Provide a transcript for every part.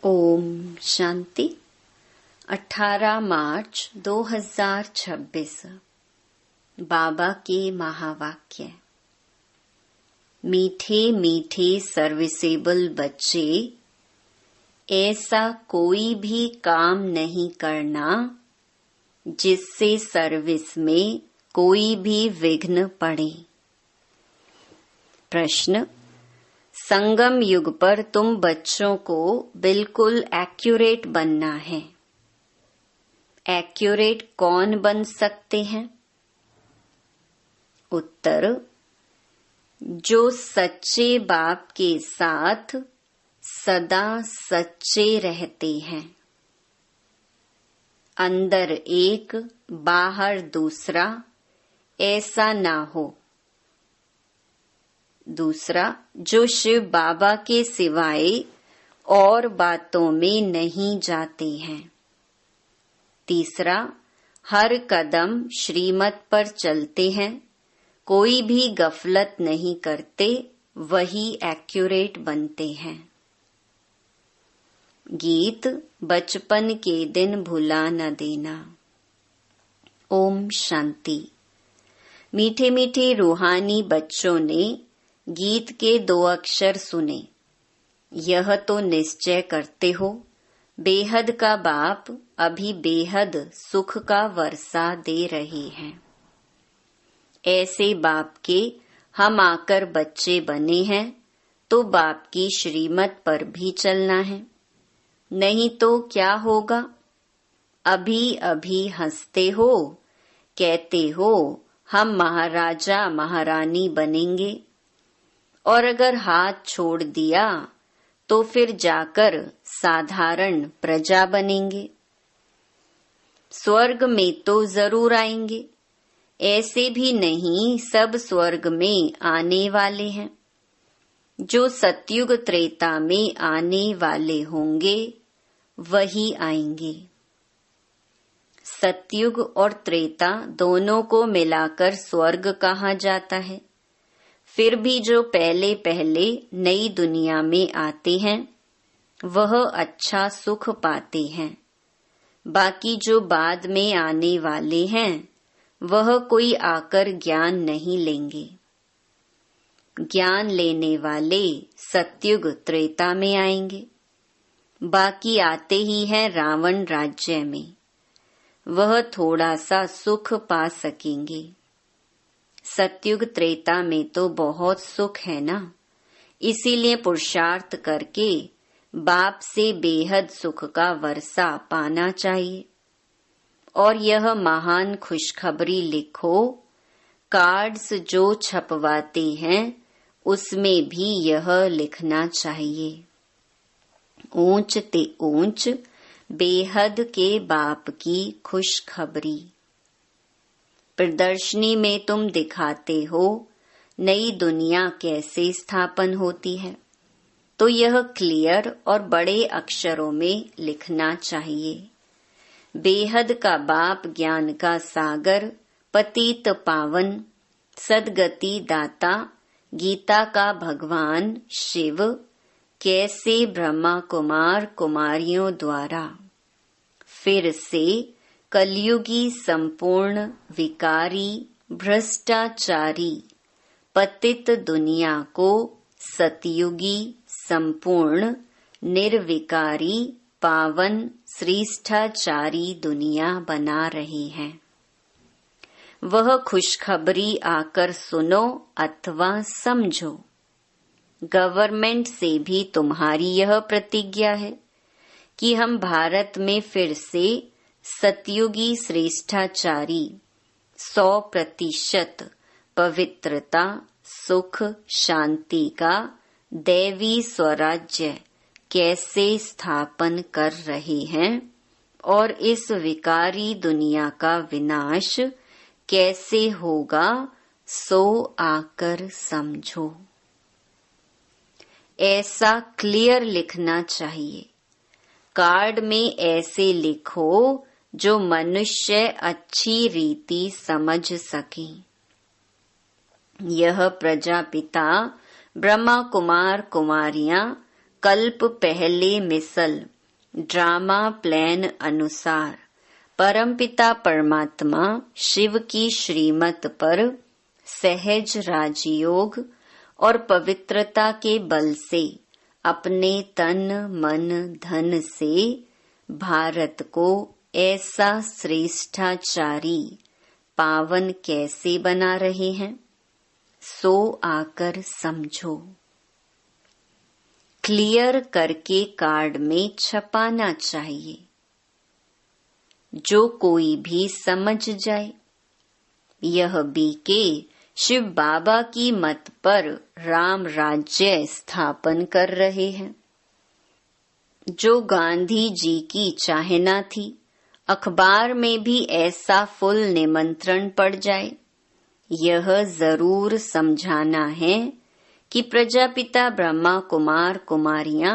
ओम शांति। 18 मार्च 2026। बाबा के महावाक्य। मीठे मीठे सर्विसेबल बच्चे, ऐसा कोई भी काम नहीं करना जिससे सर्विस में कोई भी विघ्न पड़े। प्रश्न: संगम युग पर तुम बच्चों को बिल्कुल एक्यूरेट बनना है। एक्यूरेट कौन बन सकते हैं? उत्तर: जो सच्चे बाप के साथ सदा सच्चे रहते हैं। अंदर एक बाहर दूसरा ऐसा ना हो। दूसरा, जो शिव बाबा के सिवाय और बातों में नहीं जाते हैं। तीसरा, हर कदम श्रीमत पर चलते हैं, कोई भी गफलत नहीं करते, वही एक्यूरेट बनते हैं। गीत बचपन के दिन भुला न देना। ओम शांति। मीठे मीठे रूहानी बच्चों ने गीत के 2 अक्षर सुने। यह तो निश्चय करते हो, बेहद का बाप अभी बेहद सुख का वर्षा दे रहे हैं। ऐसे बाप के हम आकर बच्चे बने हैं, तो बाप की श्रीमत पर भी चलना है। नहीं तो क्या होगा? अभी अभी हंसते हो, कहते हो हम महाराजा महारानी बनेंगे, और अगर हाथ छोड़ दिया तो फिर जाकर साधारण प्रजा बनेंगे। स्वर्ग में तो जरूर आएंगे, ऐसे भी नहीं सब स्वर्ग में आने वाले हैं। जो सतयुग त्रेता में आने वाले होंगे वही आएंगे। सतयुग और त्रेता दोनों को मिलाकर स्वर्ग कहा जाता है। फिर भी जो पहले पहले नई दुनिया में आते हैं वह अच्छा सुख पाते हैं। बाकी जो बाद में आने वाले हैं वह कोई आकर ज्ञान नहीं लेंगे। ज्ञान लेने वाले सतयुग त्रेता में आएंगे। बाकी आते ही हैं रावण राज्य में, वह थोड़ा सा सुख पा सकेंगे। सतयुग त्रेता में तो बहुत सुख है ना, इसीलिए पुरुषार्थ करके बाप से बेहद सुख का वर्षा पाना चाहिए। और यह महान खुशखबरी लिखो, कार्ड्स जो छपवाते हैं उसमें भी यह लिखना चाहिए। ऊंच ते ऊंच बेहद के बाप की खुशखबरी। प्रदर्शनी में तुम दिखाते हो नई दुनिया कैसे स्थापन होती है, तो यह क्लियर और बड़े अक्षरों में लिखना चाहिए। बेहद का बाप ज्ञान का सागर, पतित पावन, सदगति दाता, गीता का भगवान शिव कैसे ब्रह्मा कुमार कुमारियों द्वारा फिर से कलयुगी संपूर्ण विकारी भ्रष्टाचारी पतित दुनिया को सतयुगी संपूर्ण निर्विकारी पावन श्रेष्ठाचारी दुनिया बना रहे हैं। वह खुशखबरी आकर सुनो अथवा समझो। गवर्नमेंट से भी तुम्हारी यह प्रतिज्ञा है कि हम भारत में फिर से सतयुगी श्रेष्ठाचारी 100% पवित्रता, सुख, शांति का दैवी स्वराज्य कैसे स्थापन कर रहे हैं और इस विकारी दुनिया का विनाश कैसे होगा, सो आकर समझो। ऐसा क्लियर लिखना चाहिए। कार्ड में ऐसे लिखो जो मनुष्य अच्छी रीति समझ सके। यह प्रजापिता ब्रह्मा कुमार कुमारियां कल्प पहले मिसल ड्रामा प्लान अनुसार परमपिता परमात्मा शिव की श्रीमत पर सहज राजयोग और पवित्रता के बल से अपने तन मन धन से भारत को ऐसा श्रेष्ठाचारी पावन कैसे बना रहे हैं, सो आकर समझो। क्लियर करके कार्ड में छपाना चाहिए, जो कोई भी समझ जाए। यह बीके शिव बाबा की मत पर राम राज्य स्थापन कर रहे हैं। जो गांधी जी की चाहना थी, अखबार में भी ऐसा फुल निमंत्रण पड़ जाए। यह जरूर समझाना है कि प्रजापिता ब्रह्मा कुमार कुमारियां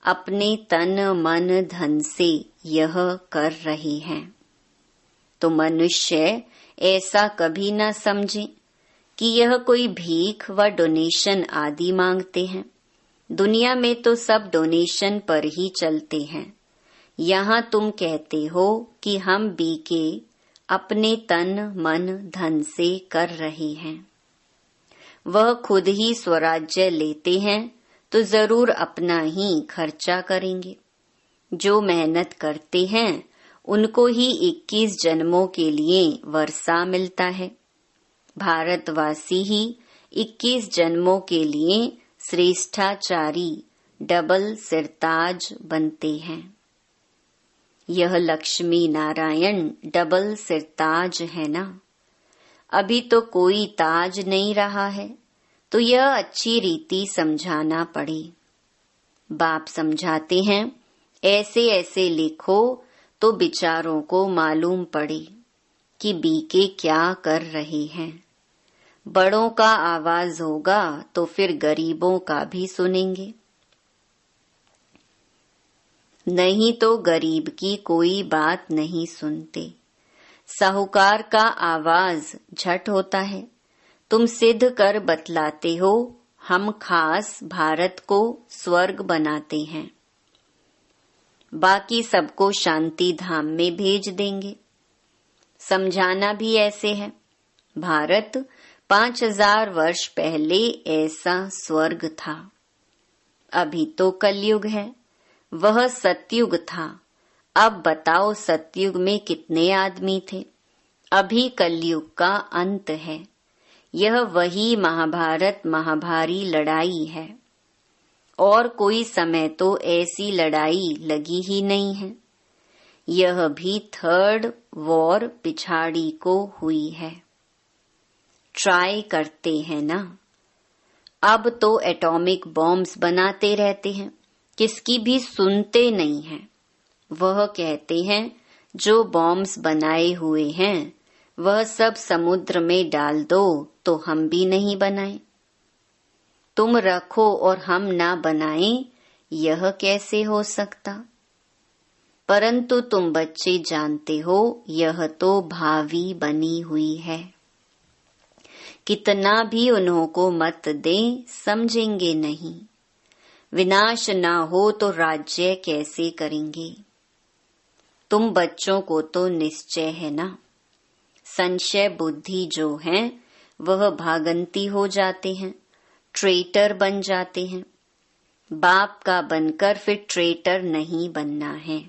अपने तन मन धन से यह कर रही हैं। तो मनुष्य ऐसा कभी न समझे कि यह कोई भीख व डोनेशन आदि मांगते हैं। दुनिया में तो सब डोनेशन पर ही चलते हैं। यहाँ तुम कहते हो कि हम बीके अपने तन मन धन से कर रहे हैं। वह खुद ही स्वराज्य लेते हैं तो जरूर अपना ही खर्चा करेंगे। जो मेहनत करते हैं उनको ही 21 जन्मों के लिए वर्षा मिलता है। भारतवासी ही 21 जन्मों के लिए श्रेष्ठाचारी डबल सिरताज बनते हैं। यह लक्ष्मी नारायण डबल सिरताज है ना। अभी तो कोई ताज नहीं रहा है, तो यह अच्छी रीति समझाना पड़े। बाप समझाते हैं, ऐसे ऐसे लिखो तो बिचारों को मालूम पड़े कि बीके क्या कर रहे हैं। बड़ों का आवाज होगा तो फिर गरीबों का भी सुनेंगे। नहीं तो गरीब की कोई बात नहीं सुनते। साहूकार का आवाज झट होता है। तुम सिद्ध कर बतलाते हो हम खास भारत को स्वर्ग बनाते हैं, बाकी सबको शांति धाम में भेज देंगे। समझाना भी ऐसे है। भारत 5000 वर्ष पहले ऐसा स्वर्ग था। अभी तो कलयुग है, वह सतयुग था। अब बताओ सतयुग में कितने आदमी थे। अभी कलयुग का अंत है। यह वही महाभारत महाभारी लड़ाई है, और कोई समय तो ऐसी लड़ाई लगी ही नहीं है। यह भी 3rd वॉर पिछाड़ी को हुई है। ट्राई करते हैं ना। अब तो एटॉमिक बॉम्ब्स बनाते रहते हैं, किसकी भी सुनते नहीं हैं। वह कहते हैं जो बॉम्ब्स बनाए हुए हैं वह सब समुद्र में डाल दो तो हम भी नहीं बनाएं। तुम रखो और हम ना बनाएं, यह कैसे हो सकता। परंतु तुम बच्चे जानते हो यह तो भावी बनी हुई है। कितना भी उन्हों को मत दें, समझेंगे नहीं। विनाश ना हो तो राज्य कैसे करेंगे। तुम बच्चों को तो निश्चय है ना। संशय बुद्धि जो है वह भागंती हो जाते हैं, ट्रेटर बन जाते हैं। बाप का बनकर फिर ट्रेटर नहीं बनना है।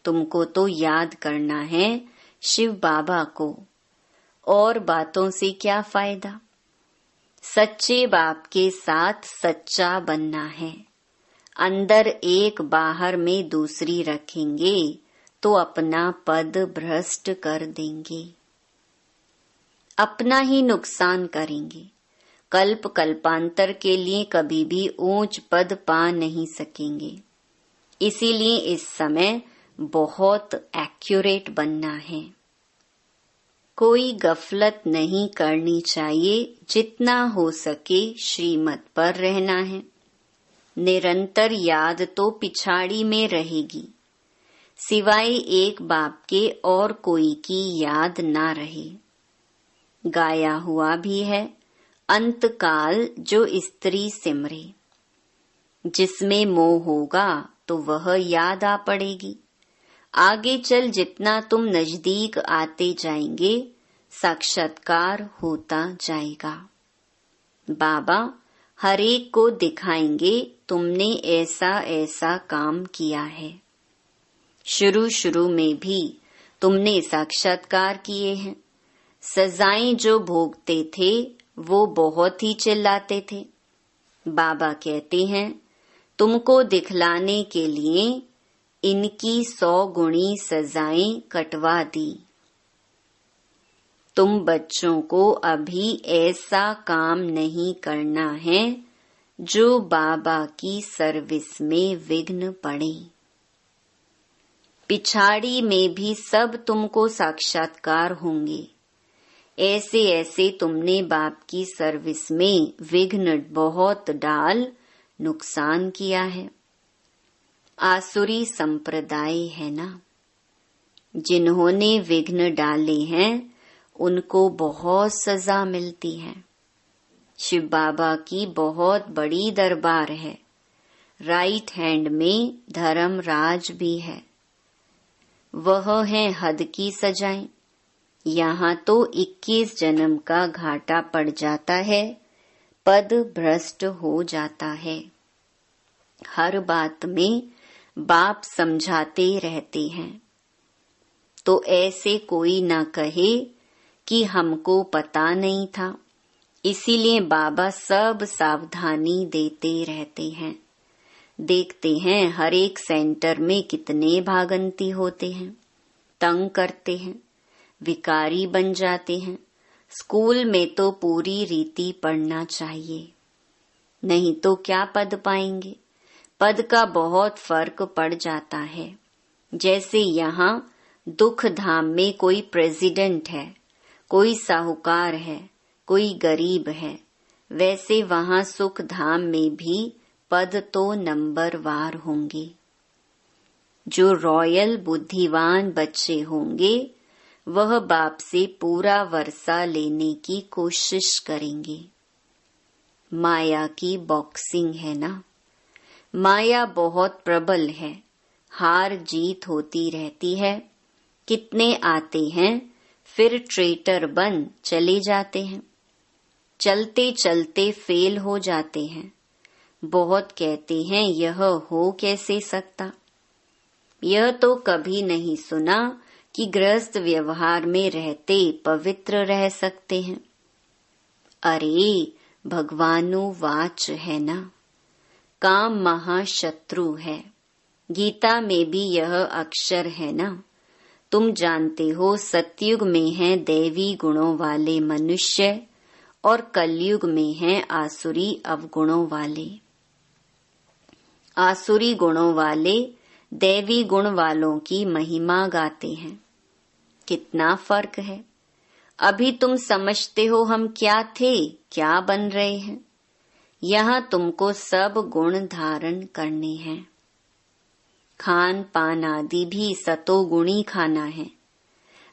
तुमको तो याद करना है शिव बाबा को, और बातों से क्या फायदा। सच्चे बाप के साथ सच्चा बनना है। अंदर एक बाहर में दूसरी रखेंगे तो अपना पद भ्रष्ट कर देंगे, अपना ही नुकसान करेंगे। कल्प कल्पांतर के लिए कभी भी ऊंच पद पा नहीं सकेंगे। इसीलिए इस समय बहुत एक्यूरेट बनना है। कोई गफलत नहीं करनी चाहिए। जितना हो सके श्रीमत पर रहना है। निरंतर याद तो पिछाड़ी में रहेगी, सिवाय एक बाप के और कोई की याद ना रहे। गाया हुआ भी है, अंतकाल जो स्त्री सिमरे। जिसमें मोह होगा तो वह याद आ पड़ेगी। आगे चल जितना तुम नजदीक आते जाएंगे, साक्षात्कार होता जाएगा। बाबा हर एक को दिखाएंगे तुमने ऐसा ऐसा काम किया है। शुरू शुरू में भी तुमने साक्षात्कार किए हैं। सजाएं जो भोगते थे वो बहुत ही चिल्लाते थे। बाबा कहते हैं तुमको दिखलाने के लिए इनकी 100 गुणी सजाएं कटवा दी। तुम बच्चों को अभी ऐसा काम नहीं करना है जो बाबा की सर्विस में विघ्न पड़े। पिछाड़ी में भी सब तुमको साक्षात्कार होंगे। ऐसे ऐसे तुमने बाप की सर्विस में विघ्न बहुत डाल नुकसान किया है। आसुरी संप्रदाय है ना, जिन्होंने विघ्न डाले हैं उनको बहुत सजा मिलती है। शिव बाबा की बहुत बड़ी दरबार है। राइट हैंड में धर्मराज भी है। वह है हद की सजाएं। यहाँ तो 21 जन्म का घाटा पड़ जाता है, पद भ्रष्ट हो जाता है। हर बात में बाप समझाते रहते हैं, तो ऐसे कोई न कहे कि हमको पता नहीं था। इसीलिए बाबा सब सावधानी देते रहते हैं। देखते हैं हर एक सेंटर में कितने भागंती होते हैं, तंग करते हैं, विकारी बन जाते हैं। स्कूल में तो पूरी रीति पढ़ना चाहिए, नहीं तो क्या पद पाएंगे। पद का बहुत फर्क पड़ जाता है। जैसे यहाँ दुख धाम में कोई प्रेसिडेंट है, कोई साहूकार है, कोई गरीब है, वैसे वहाँ सुख धाम में भी पद तो नंबरवार होंगे। जो रॉयल बुद्धिवान बच्चे होंगे वह बाप से पूरा वर्षा लेने की कोशिश करेंगे। माया की बॉक्सिंग है ना, माया बहुत प्रबल है, हार जीत होती रहती है। कितने आते हैं फिर ट्रेटर बन चले जाते हैं, चलते चलते फेल हो जाते हैं। बहुत कहते हैं यह हो कैसे सकता। यह तो कभी नहीं सुना कि गृहस्थ व्यवहार में रहते पवित्र रह सकते हैं। अरे भगवानुवाच है ना, काम महाशत्रु है। गीता में भी यह अक्षर है ना। तुम जानते हो सतयुग में हैं दैवी गुणों वाले मनुष्य और कलयुग में हैं आसुरी अवगुणों वाले। आसुरी गुणों वाले दैवी गुण वालों की महिमा गाते हैं। कितना फर्क है। अभी तुम समझते हो हम क्या थे, क्या बन रहे हैं। यहाँ तुमको सब गुण धारण करने हैं। खान पान आदि भी सतोगुणी खाना है।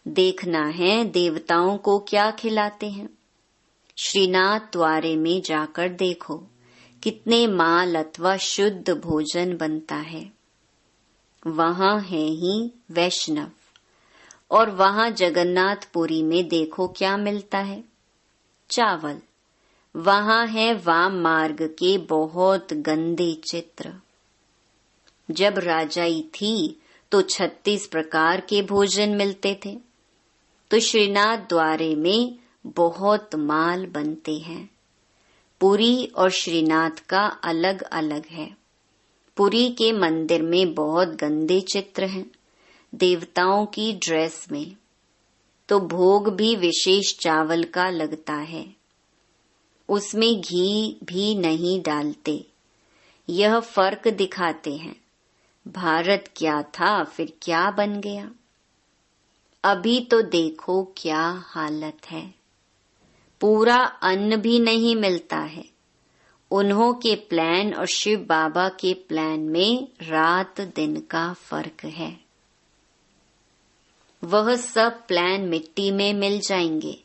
देखना है देवताओं को क्या खिलाते हैं। श्रीनाथ द्वारे में जाकर देखो कितने माल अथवा शुद्ध भोजन बनता है। वहाँ है ही वैष्णव। और वहाँ जगन्नाथपुरी में देखो क्या मिलता है, चावल। वहाँ है वाम मार्ग के बहुत गंदे चित्र। जब राजाई थी तो 36 प्रकार के भोजन मिलते थे। तो श्रीनाथ द्वारे में बहुत माल बनते हैं। पुरी और श्रीनाथ का अलग अलग है। पुरी के मंदिर में बहुत गंदे चित्र हैं, देवताओं की ड्रेस में। तो भोग भी विशेष चावल का लगता है, उसमें घी भी नहीं डालते। यह फर्क दिखाते हैं। भारत क्या था फिर क्या बन गया। अभी तो देखो क्या हालत है। पूरा अन्न भी नहीं मिलता है। उन्हों के प्लान और शिव बाबा के प्लान में रात दिन का फर्क है। वह सब प्लान मिट्टी में मिल जाएंगे।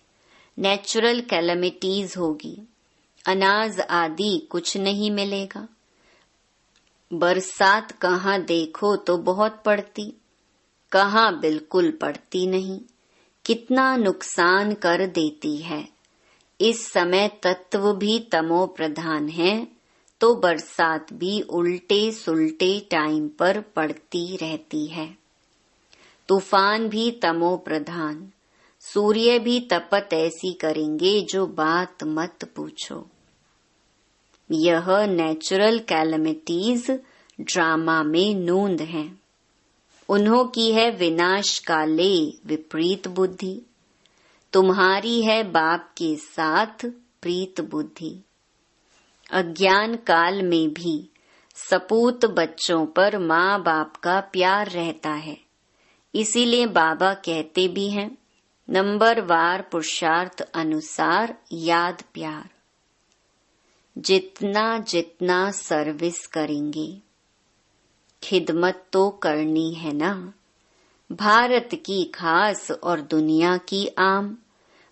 नेचुरल कैलेमिटीज होगी, अनाज आदि कुछ नहीं मिलेगा। बरसात कहाँ देखो तो बहुत पड़ती, कहाँ बिल्कुल पड़ती नहीं, कितना नुकसान कर देती है। इस समय तत्व भी तमो प्रधान है, तो बरसात भी उल्टे सुल्टे टाइम पर पड़ती रहती है। तूफान भी तमो प्रधान, सूर्य भी तपत ऐसी करेंगे जो बात मत पूछो। यह नेचुरल कैलेमिटीज ड्रामा में नूंद हैं। उन्हों की है विनाश काले विपरीत बुद्धि, तुम्हारी है बाप के साथ प्रीत बुद्धि। अज्ञान काल में भी सपूत बच्चों पर माँ बाप का प्यार रहता है, इसीलिए बाबा कहते भी हैं नंबरवार पुरुषार्थ अनुसार याद प्यार। जितना जितना सर्विस करेंगे, खिदमत तो करनी है ना। भारत की खास और दुनिया की आम,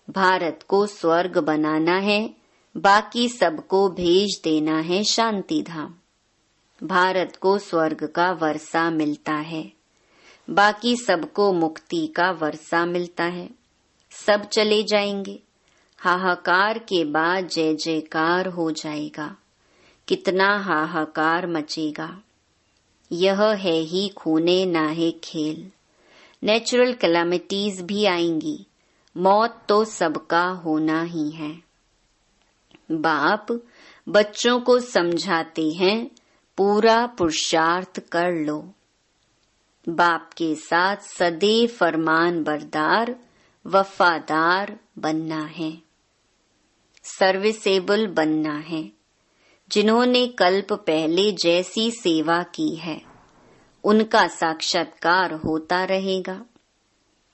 भारत को स्वर्ग बनाना है, बाकी सबको भेज देना है शांति धाम। भारत को स्वर्ग का वर्षा मिलता है, बाकी सबको मुक्ति का वर्षा मिलता है। सब चले जाएंगे, हाहाकार के बाद जय जयकार हो जाएगा। कितना हाहाकार मचेगा। यह है ही खूने नाहे खेल। नेचुरल कैलामिटीज भी आएंगी, मौत तो सबका होना ही है। बाप बच्चों को समझाते हैं पूरा पुरुषार्थ कर लो। बाप के साथ सदैव फरमान बरदार वफादार बनना है, सर्विसेबल बनना है। जिन्होंने कल्प पहले जैसी सेवा की है उनका साक्षात्कार होता रहेगा।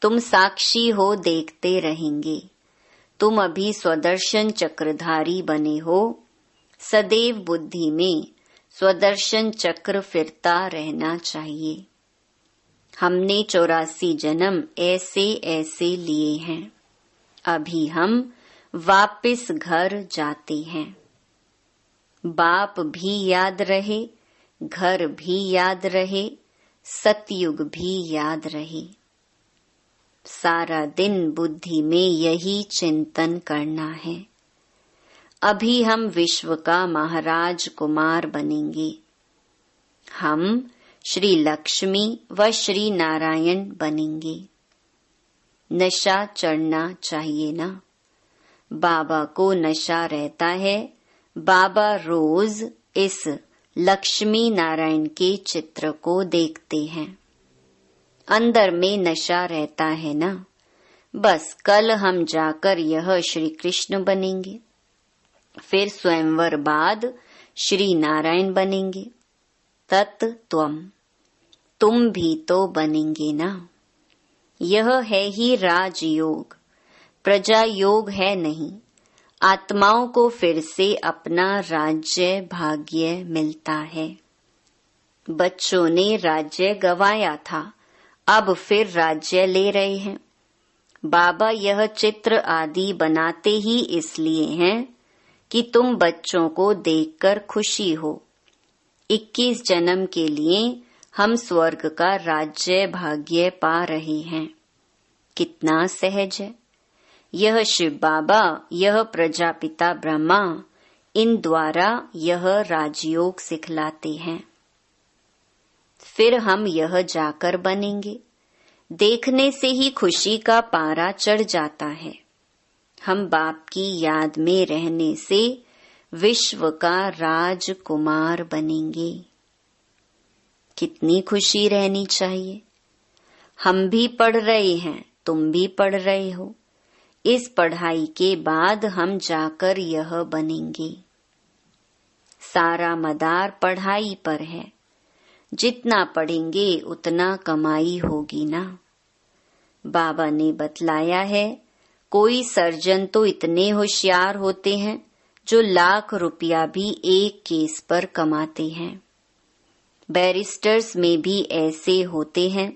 तुम साक्षी हो, देखते रहेंगे। तुम अभी स्वदर्शन चक्रधारी बने हो, सदैव बुद्धि में स्वदर्शन चक्र फिरता रहना चाहिए। हमने 84 जन्म ऐसे ऐसे लिए हैं, अभी हम वापस घर जाते हैं। बाप भी याद रहे, घर भी याद रहे, सतयुग भी याद रहे। सारा दिन बुद्धि में यही चिंतन करना है। अभी हम विश्व का महाराज कुमार बनेंगे। हम श्री लक्ष्मी व श्री नारायण बनेंगे। नशा चढ़ना चाहिए ना। बाबा को नशा रहता है। बाबा रोज इस लक्ष्मी नारायण के चित्र को देखते हैं। अंदर में नशा रहता है ना। बस कल हम जाकर यह श्री कृष्ण बनेंगे, फिर स्वयंवर बाद श्री नारायण बनेंगे। तत्त्वम, तुम भी तो बनेंगे ना। यह है ही राजयोग, प्रजा योग है नहीं। आत्माओं को फिर से अपना राज्य भाग्य मिलता है। बच्चों ने राज्य गंवाया था, अब फिर राज्य ले रहे हैं। बाबा यह चित्र आदि बनाते ही इसलिए हैं कि तुम बच्चों को देखकर खुशी हो। 21 जन्म के लिए हम स्वर्ग का राज्य भाग्य पा रहे हैं। कितना सहज है। यह शिव बाबा, यह प्रजापिता ब्रह्मा, इन द्वारा यह राजयोग सिखलाते हैं। फिर हम यह जाकर बनेंगे। देखने से ही खुशी का पारा चढ़ जाता है। हम बाप की याद में रहने से विश्व का राजकुमार बनेंगे। कितनी खुशी रहनी चाहिए। हम भी पढ़ रहे हैं, तुम भी पढ़ रहे हो। इस पढ़ाई के बाद हम जाकर यह बनेंगे। सारा मदार पढ़ाई पर है। जितना पढ़ेंगे उतना कमाई होगी ना। बाबा ने बतलाया है, कोई सर्जन तो इतने होशियार होते हैं जो लाख रुपया भी एक केस पर कमाते हैं। बैरिस्टर्स में भी ऐसे होते हैं।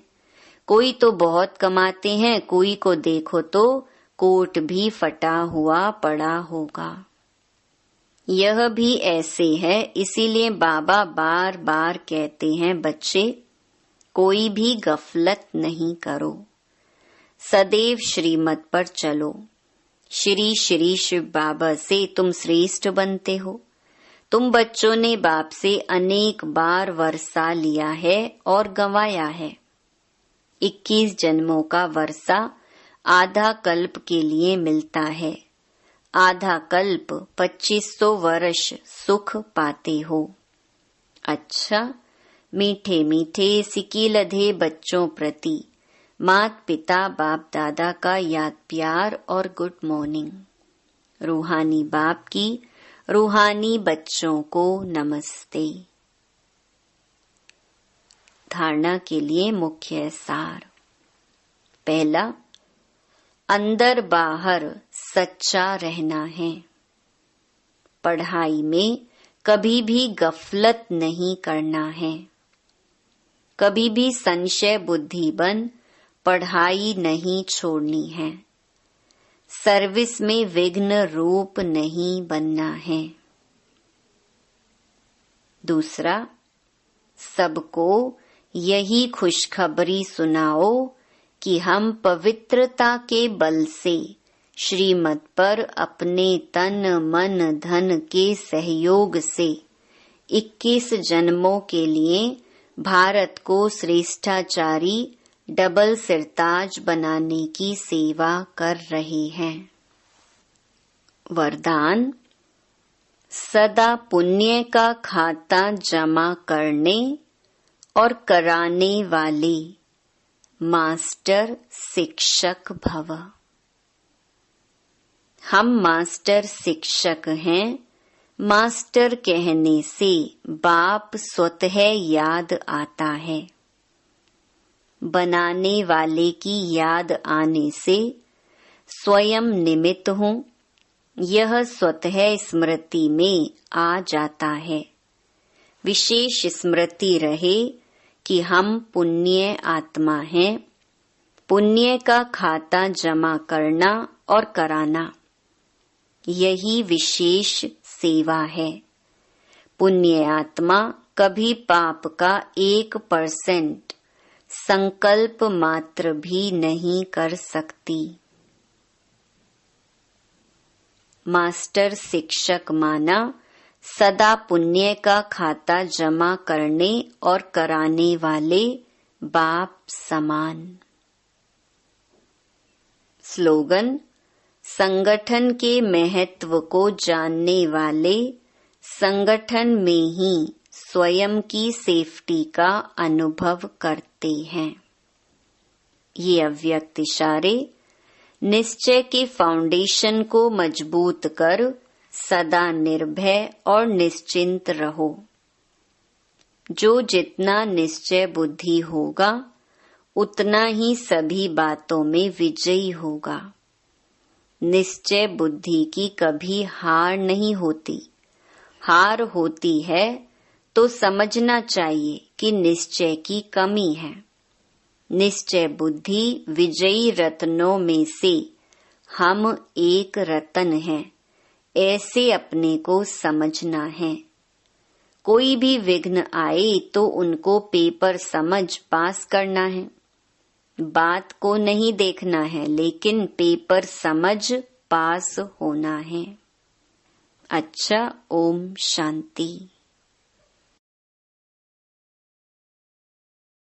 कोई तो बहुत कमाते हैं, कोई को देखो तो कोट भी फटा हुआ पड़ा होगा। यह भी ऐसे है, इसीलिए बाबा बार बार कहते हैं, बच्चे कोई भी गफलत नहीं करो, सदैव श्रीमत पर चलो। श्री श्री शिव बाबा से तुम श्रेष्ठ बनते हो। तुम बच्चों ने बाप से अनेक बार वर्षा लिया है और गंवाया है। 21 जन्मों का वर्षा आधा कल्प के लिए मिलता है। आधा कल्प 2500 वर्ष सुख पाते हो। अच्छा, मीठे मीठे सिकीलधे बच्चों प्रति मात पिता बाप दादा का याद प्यार और गुड मॉर्निंग। रूहानी बाप की रूहानी बच्चों को नमस्ते। धारणा के लिए मुख्य सार। पहला, अंदर बाहर सच्चा रहना है। पढ़ाई में कभी भी गफलत नहीं करना है। कभी भी संशय बुद्धि बन पढ़ाई नहीं छोड़नी है। सर्विस में विघ्न रूप नहीं बनना है। दूसरा, सबको यही खुशखबरी सुनाओ कि हम पवित्रता के बल से श्रीमत पर अपने तन मन धन के सहयोग से 21 जन्मों के लिए भारत को श्रेष्ठाचारी डबल सिरताज बनाने की सेवा कर रहे हैं। वरदान, सदा पुण्य का खाता जमा करने और कराने वाले मास्टर शिक्षक भव। हम मास्टर शिक्षक हैं। मास्टर कहने से बाप स्वतः याद आता है। बनाने वाले की याद आने से स्वयं निमित्त हूँ, यह स्वतः स्मृति में आ जाता है। विशेष स्मृति रहे कि हम पुण्य आत्मा हैं। पुण्य का खाता जमा करना और कराना, यही विशेष सेवा है। पुण्य आत्मा कभी पाप का 1% संकल्प मात्र भी नहीं कर सकती। मास्टर शिक्षक माना सदा पुण्य का खाता जमा करने और कराने वाले बाप समान। स्लोगन, संगठन के महत्व को जानने वाले संगठन में ही स्वयं की सेफ्टी का अनुभव करते हैं। ये अव्यक्त इशारे निश्चय के फाउंडेशन को मजबूत कर सदा निर्भय और निश्चिंत रहो। जो जितना निश्चय बुद्धि होगा उतना ही सभी बातों में विजयी होगा। निश्चय बुद्धि की कभी हार नहीं होती। हार होती है तो समझना चाहिए कि निश्चय की कमी है। निश्चय बुद्धि विजयी रत्नों में से हम एक रत्न हैं, ऐसे अपने को समझना है। कोई भी विघ्न आए तो उनको पेपर समझ पास करना है। बात को नहीं देखना है, लेकिन पेपर समझ पास होना है। अच्छा, ओम शांति।